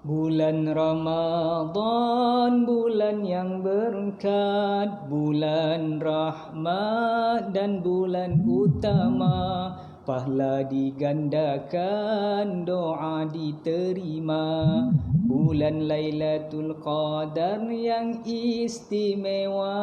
Bulan Ramadan, bulan yang berkat, bulan rahmat dan bulan utama. Pahala digandakan, doa diterima. Bulan Lailatul Qadar yang istimewa.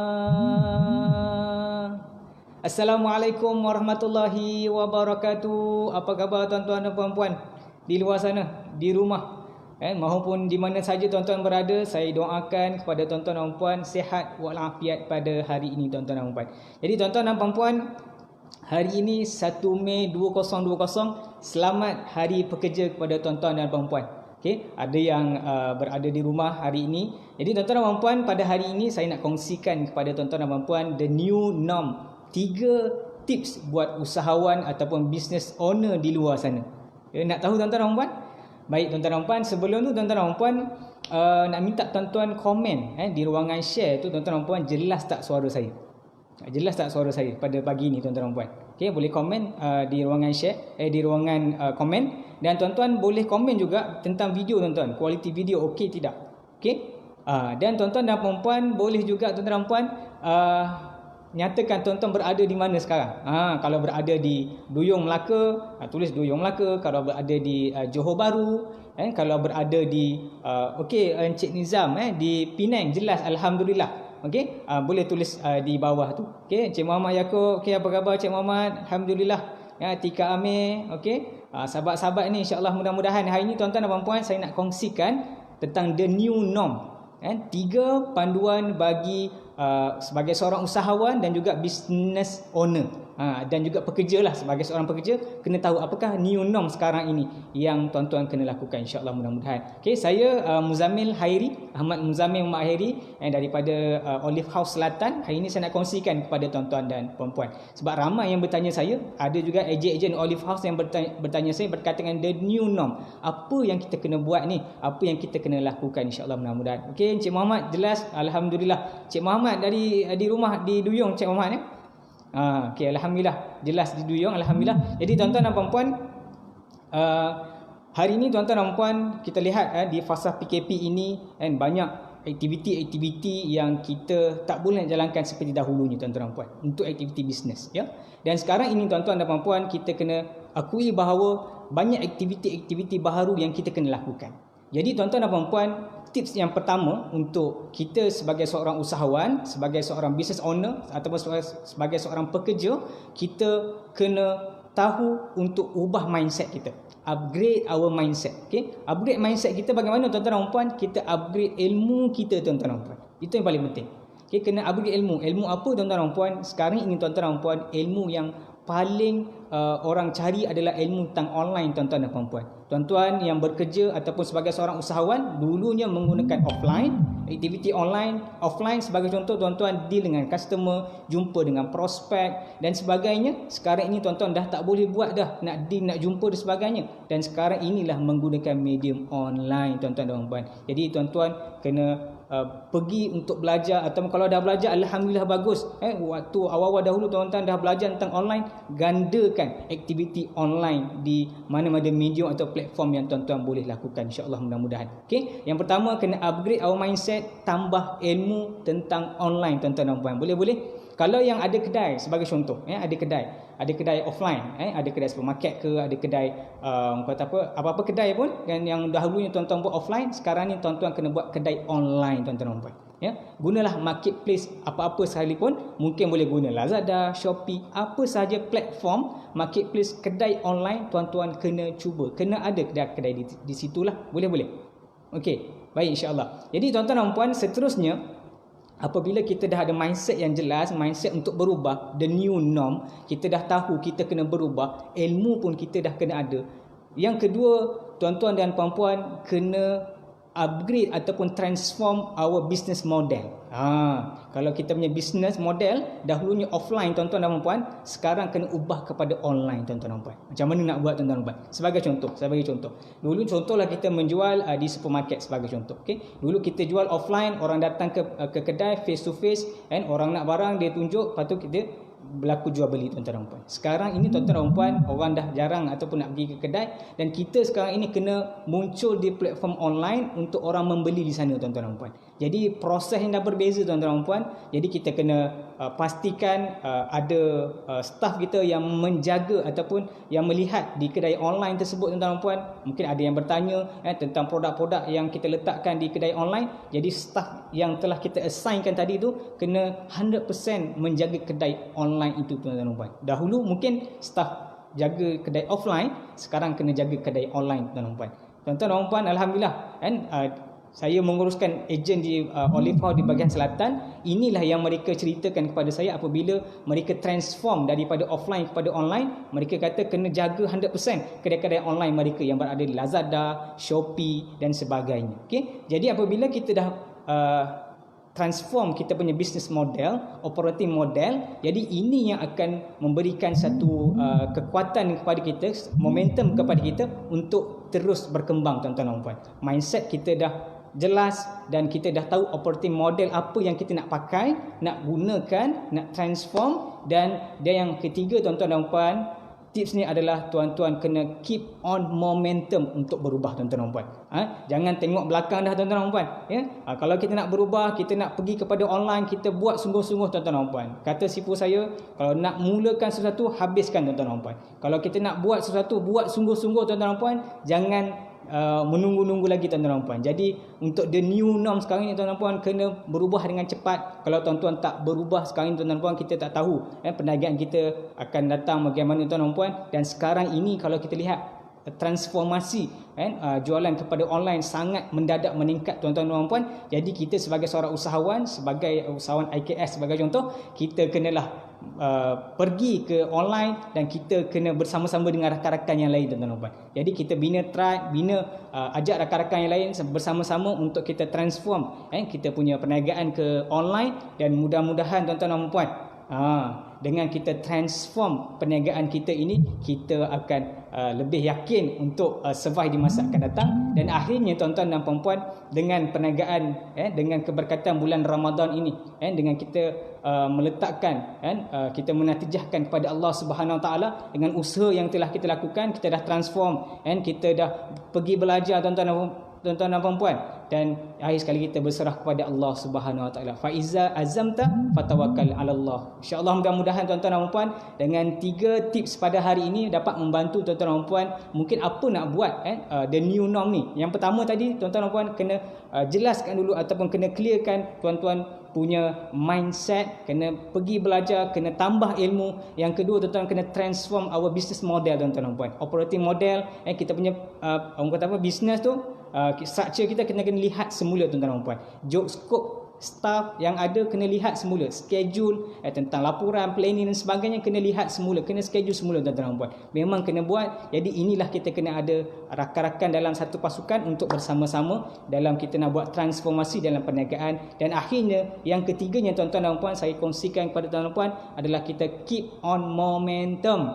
Assalamualaikum warahmatullahi wabarakatuh. Apa khabar tuan-tuan dan puan-puan di luar sana, di rumah, maupun di mana saja tuan-tuan berada? Saya doakan kepada tuan-tuan dan puan sihat walafiat pada hari ini tuan-tuan dan puan. Jadi tuan-tuan dan puan, hari ini 1 Mei 2020, selamat hari pekerja kepada tuan-tuan dan puan-puan. Okey, ada yang berada di rumah hari ini. Jadi tuan-tuan dan puan, pada hari ini saya nak kongsikan kepada tuan-tuan dan puan the new norm. 3 tips buat usahawan ataupun business owner di luar sana. Nak tahu tuan-tuan dan puan? Baik tuan-tuan dan puan, sebelum tu tuan-tuan dan puan nak minta tuan-tuan komen di ruangan share tu, tuan-tuan dan puan, jelas tak suara saya? Jelas tak suara saya pada pagi ni tuan-tuan dan puan? Okey, boleh komen di ruangan share, di ruangan komen, dan tuan-tuan boleh komen juga tentang video tuan-tuan, kualiti video okey tidak? Okey? Dan tuan-tuan dan puan-puan boleh juga tuan-tuan dan puan nyatakan tuan-tuan berada di mana sekarang. Kalau berada di Duyung Melaka, tulis Duyung Melaka. Kalau berada di Johor Bahru, kalau berada di Encik Nizam di Penang, jelas alhamdulillah. Okey, boleh tulis di bawah tu. Okey, Encik Muhammad Yaakob, okey, apa khabar Encik Muhammad? Alhamdulillah. Tika Amir, okey. Sahabat-sahabat ni, insya-Allah mudah-mudahan hari ni tuan-tuan dan puan-puan saya nak kongsikan tentang the new norm. 3 panduan bagi sebagai seorang usahawan dan juga business owner, dan juga pekerja lah. Sebagai seorang pekerja, kena tahu apakah new norm sekarang ini yang tuan-tuan kena lakukan, insya-Allah mudah-mudahan. Okey, saya Muzammil Hairi, Ahmad Muzammil Muhammad Hairi, daripada Olive House Selatan. Hari ini saya nak kongsikan kepada tuan-tuan dan puan-puan. Sebab ramai yang bertanya saya, ada juga ejen-ejen Olive House yang bertanya saya berkaitan dengan the new norm. Apa yang kita kena buat ni? Apa yang kita kena lakukan, insya-Allah mudah-mudahan. Okey, Encik Muhammad jelas alhamdulillah. Encik Muhammad dari rumah di Duyung, Encik Muhammad ni. Okey, alhamdulillah jelas di Duyung, alhamdulillah. Jadi tuan-tuan dan puan-puan, hari ini tuan-tuan dan puan, kita lihat di fasa PKP ini banyak aktiviti-aktiviti yang kita tak boleh jalankan seperti dahulunya tuan-tuan dan puan, untuk aktiviti bisnes, ya. Dan sekarang ini tuan-tuan dan puan-puan, kita kena akui bahawa banyak aktiviti-aktiviti baharu yang kita kena lakukan. Jadi tuan-tuan dan puan-puan, tips yang pertama untuk kita sebagai seorang usahawan, sebagai seorang business owner ataupun sebagai seorang pekerja, kita kena tahu untuk ubah mindset kita. Upgrade our mindset. Okay? Upgrade mindset kita bagaimana tuan-tuan dan puan? Kita upgrade ilmu kita tuan-tuan dan puan. Itu yang paling penting. Okay, kena upgrade ilmu. Ilmu apa tuan-tuan dan puan? Sekarang ini tuan-tuan dan puan, ilmu yang paling orang cari adalah ilmu tentang online tuan-tuan dan puan-puan. Tuan-tuan yang bekerja ataupun sebagai seorang usahawan, dulunya menggunakan offline, aktiviti online, offline sebagai contoh tuan-tuan deal dengan customer, jumpa dengan prospek dan sebagainya. Sekarang ini tuan-tuan dah tak boleh buat dah, nak deal, nak jumpa dan sebagainya. Dan sekarang inilah menggunakan medium online tuan-tuan dan puan-puan. Jadi tuan-tuan kena pergi untuk belajar, atau kalau dah belajar alhamdulillah bagus. Waktu awal-awal dahulu tuan-tuan dah belajar tentang online, gandakan aktiviti online di mana-mana medium atau platform yang tuan-tuan boleh lakukan, insya-Allah mudah-mudahan. Okey, yang pertama kena upgrade our mindset, tambah ilmu tentang online tuan-tuan dan puan. Boleh-boleh. Kalau yang ada kedai sebagai contoh, ada kedai offline, ada kedai supermarket ke, ada kedai apa-apa kedai pun yang dahulunya tuan-tuan buat offline, sekarang ni tuan-tuan kena buat kedai online tuan-tuan dan puan. Gunalah marketplace apa-apa sekalipun, mungkin boleh guna Lazada, Shopee, apa sahaja platform marketplace kedai online, tuan-tuan kena cuba, kena ada kedai-kedai di situlah, boleh-boleh. Okey, baik, insya-Allah. Jadi tuan-tuan dan puan, seterusnya apabila kita dah ada mindset yang jelas, mindset untuk berubah, the new norm, kita dah tahu kita kena berubah, ilmu pun kita dah kena ada. Yang kedua, tuan-tuan dan puan-puan, kena upgrade ataupun transform our business model. Kalau kita punya business model dahulunya offline tuan-tuan dan puan, sekarang kena ubah kepada online tuan-tuan dan puan. Macam mana nak buat tuan-tuan dan puan? Sebagai contoh. Dulu contohlah kita menjual di supermarket sebagai contoh. Okey. Dulu kita jual offline, orang datang ke kedai face to face, orang nak barang dia tunjuk, lepas tu kita berlaku jual beli tuan-tuan dan puan. Sekarang ini tuan-tuan dan puan, orang dah jarang ataupun nak pergi ke kedai, dan kita sekarang ini kena muncul di platform online untuk orang membeli di sana tuan-tuan dan puan. Jadi proses yang dah berbeza tuan-tuan dan puan. Jadi kita kena pastikan ada staff kita yang menjaga ataupun yang melihat di kedai online tersebut tuan-tuan dan puan. Mungkin ada yang bertanya tentang produk-produk yang kita letakkan di kedai online. Jadi staff yang telah kita assignkan tadi tu kena 100% menjaga kedai online itu tuan-tuan dan puan. Dahulu mungkin staff jaga kedai offline, sekarang kena jaga kedai online tuan-tuan dan puan. Tuan-tuan dan puan, alhamdulillah saya menguruskan ejen di Olive House di bahagian selatan. Inilah yang mereka ceritakan kepada saya apabila mereka transform daripada offline kepada online. Mereka kata kena jaga 100% kedai-kedai online mereka yang berada di Lazada, Shopee dan sebagainya. Okey. Jadi apabila kita dah transform kita punya business model, operating model, jadi ini yang akan memberikan satu kekuatan kepada kita, momentum kepada kita untuk terus berkembang tuan-tuan dan puan. Mindset kita dah jelas dan kita dah tahu operating model apa yang kita nak pakai, nak gunakan, nak transform. Dan yang ketiga tuan-tuan dan puan, tips ni adalah tuan-tuan kena keep on momentum untuk berubah tuan-tuan dan puan. Jangan tengok belakang dah tuan-tuan dan puan. Kalau kita nak berubah, kita nak pergi kepada online, kita buat sungguh-sungguh tuan-tuan dan puan. Kata sipu saya, kalau nak mulakan sesuatu, habiskan tuan-tuan dan puan. Kalau kita nak buat sesuatu, buat sungguh-sungguh tuan-tuan dan puan. Jangan menunggu-nunggu lagi tuan-tuan dan puan. Jadi untuk the new norm sekarang ni tuan-tuan dan puan, kena berubah dengan cepat. Kalau tuan-tuan tak berubah sekarang ni tuan-tuan dan puan, kita tak tahu perniagaan kita akan datang bagaimana tuan-tuan dan puan. Dan sekarang ini kalau kita lihat transformasi jualan kepada online sangat mendadak meningkat tuan-tuan dan puan. Jadi kita sebagai seorang usahawan, sebagai usahawan IKS sebagai contoh, kita kenalah pergi ke online dan kita kena bersama-sama dengan rakan-rakan yang lain tuan-tuan dan puan. Jadi kita bina tribe, ajak rakan-rakan yang lain bersama-sama untuk kita transform kita punya perniagaan ke online. Dan mudah-mudahan tuan-tuan dan puan, dengan kita transform perniagaan kita ini, kita akan lebih yakin untuk survive di masa akan datang. Dan akhirnya tuan-tuan dan puan-puan, dengan perniagaan dengan keberkatan bulan Ramadan ini, dengan kita meletakkan kita menatijahkan kepada Allah Subhanahu Wa Taala dengan usaha yang telah kita lakukan, kita dah transform, kita dah pergi belajar tuan-tuan dan puan-puan, dan akhir sekali kita berserah kepada Allah Subhanahu Wa Taala. Fa iza azamta fatawakkal 'ala Allah. Insya-Allah mudah-mudahan tuan-tuan dan puan, dengan 3 tips pada hari ini dapat membantu tuan-tuan dan puan mungkin apa nak buat the new norm ni. Yang pertama tadi tuan-tuan dan puan kena jelaskan dulu ataupun kena clearkan tuan-tuan punya mindset, kena pergi belajar, kena tambah ilmu. Yang kedua tuan-tuan kena transform our business model tuan-tuan dan puan. Operating model kita punya orang kata apa, business tu, structure kita kena lihat semula tuan-tuan dan puan. Job scope staff yang ada kena lihat semula, schedule tentang laporan, planning dan sebagainya kena lihat semula, kena schedule semula tuan-tuan dan puan. Memang kena buat. Jadi inilah kita kena ada rakan-rakan dalam satu pasukan untuk bersama-sama dalam kita nak buat transformasi dalam perniagaan. Dan akhirnya yang ketiganya tuan-tuan dan puan, saya kongsikan kepada tuan-tuan dan puan adalah kita keep on momentum.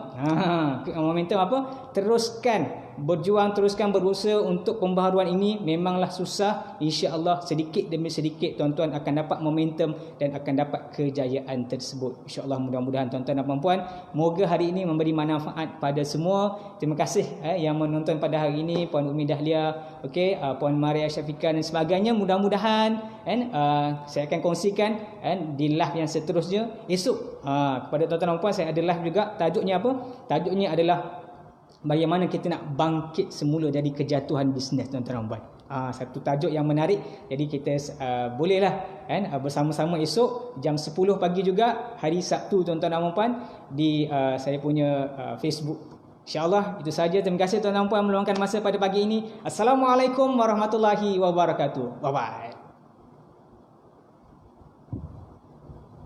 Keep on momentum apa? Teruskan berjuang, teruskan berusaha untuk pembaharuan ini. Memanglah susah, insya-Allah sedikit demi sedikit tuan-tuan akan dapat momentum dan akan dapat kejayaan tersebut. Insya-Allah mudah-mudahan tuan-tuan dan puan-puan, moga hari ini memberi manfaat pada semua. Terima kasih yang menonton pada hari ini, Puan Umi Dahlia, Puan Maria Syafiqah dan sebagainya. Mudah-mudahan saya akan kongsikan di live yang seterusnya esok kepada tuan-tuan dan puan. Saya ada live juga. Tajuknya apa? Tajuknya adalah bagaimana kita nak bangkit semula dari kejatuhan bisnes tuan-tuan dan puan. Satu tajuk yang menarik. Jadi kita bolehlah bersama-sama esok jam 10 pagi juga, hari Sabtu tuan-tuan dan puan, di saya punya Facebook. InsyaAllah itu saja. Terima kasih tuan-tuan dan puan meluangkan masa pada pagi ini. Assalamualaikum warahmatullahi wabarakatuh. Bye bye.